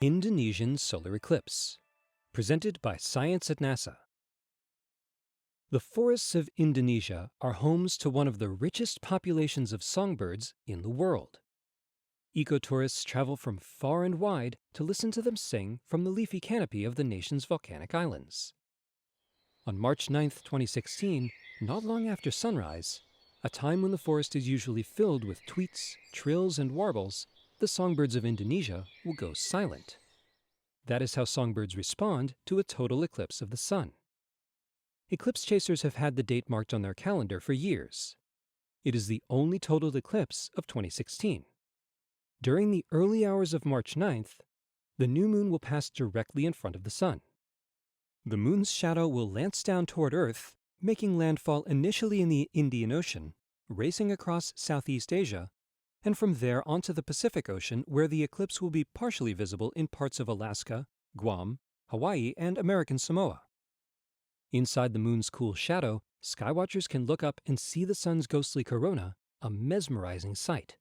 Indonesian solar eclipse, presented by Science at NASA. The forests of Indonesia are homes to one of the richest populations of songbirds in the world. Ecotourists travel from far and wide to listen to them sing from the leafy canopy of the nation's volcanic islands. On March 9, 2016, not long after sunrise, a time when the forest is usually filled with tweets, trills, and warbles, the songbirds of Indonesia will go silent. That is how songbirds respond to a total eclipse of the sun. Eclipse chasers have had the date marked on their calendar for years. It is the only total eclipse of 2016. During the early hours of March 9th, the new moon will pass directly in front of the sun. The moon's shadow will lance down toward Earth, making landfall initially in the Indian Ocean, racing across Southeast Asia, and from there onto the Pacific Ocean, where the eclipse will be partially visible in parts of Alaska, Guam, Hawaii, and American Samoa. Inside the moon's cool shadow, skywatchers can look up and see the sun's ghostly corona, a mesmerizing sight.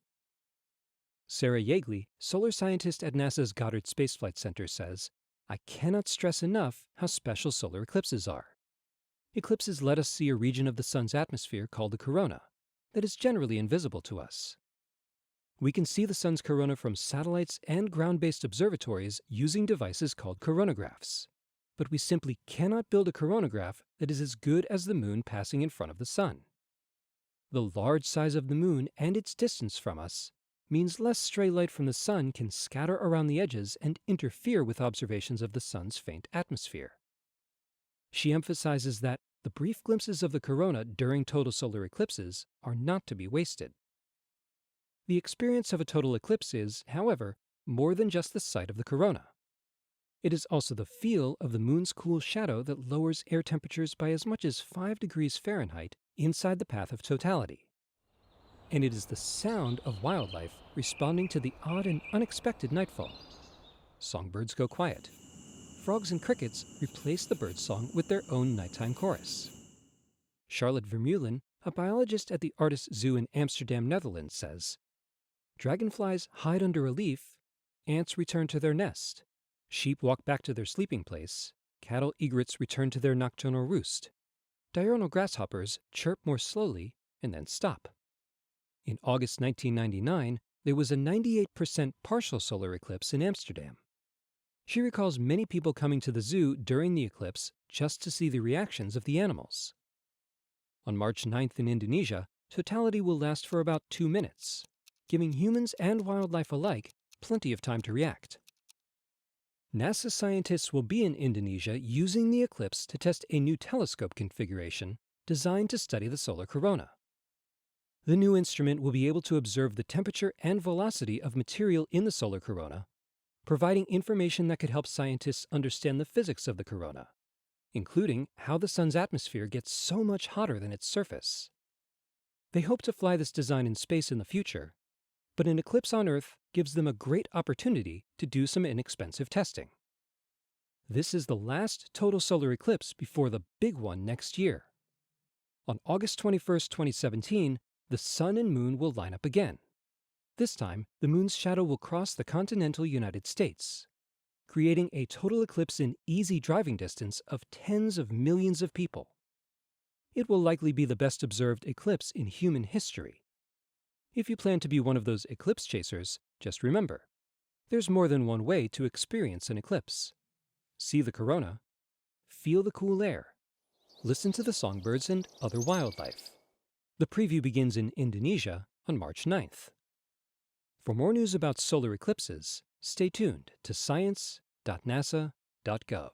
Sarah Yeagley, solar scientist at NASA's Goddard Space Flight Center, says, "I cannot stress enough how special solar eclipses are. Eclipses let us see a region of the sun's atmosphere called the corona that is generally invisible to us. We can see the sun's corona from satellites and ground-based observatories using devices called coronagraphs. But we simply cannot build a coronagraph that is as good as the moon passing in front of the sun. The large size of the moon and its distance from us means less stray light from the sun can scatter around the edges and interfere with observations of the sun's faint atmosphere." She emphasizes that the brief glimpses of the corona during total solar eclipses are not to be wasted. The experience of a total eclipse is, however, more than just the sight of the corona. It is also the feel of the moon's cool shadow that lowers air temperatures by as much as 5 degrees Fahrenheit inside the path of totality. And it is the sound of wildlife responding to the odd and unexpected nightfall. Songbirds go quiet. Frogs and crickets replace the birdsong with their own nighttime chorus. Charlotte Vermeulen, a biologist at the Artis Zoo in Amsterdam, Netherlands, says, "Dragonflies hide under a leaf, ants return to their nest, sheep walk back to their sleeping place, cattle egrets return to their nocturnal roost. Diurnal grasshoppers chirp more slowly and then stop." In August 1999, there was a 98% partial solar eclipse in Amsterdam. She recalls many people coming to the zoo during the eclipse just to see the reactions of the animals. On March 9th in Indonesia, totality will last for about 2 minutes, giving humans and wildlife alike plenty of time to react. NASA scientists will be in Indonesia using the eclipse to test a new telescope configuration designed to study the solar corona. The new instrument will be able to observe the temperature and velocity of material in the solar corona, providing information that could help scientists understand the physics of the corona, including how the sun's atmosphere gets so much hotter than its surface. They hope to fly this design in space in the future, but an eclipse on Earth gives them a great opportunity to do some inexpensive testing. This is the last total solar eclipse before the big one next year. On August 21, 2017, the sun and moon will line up again. This time, the moon's shadow will cross the continental United States, creating a total eclipse in easy driving distance of tens of millions of people. It will likely be the best observed eclipse in human history. If you plan to be one of those eclipse chasers, just remember, there's more than one way to experience an eclipse. See the corona, feel the cool air, listen to the songbirds and other wildlife. The preview begins in Indonesia on March 9th. For more news about solar eclipses, stay tuned to science.nasa.gov.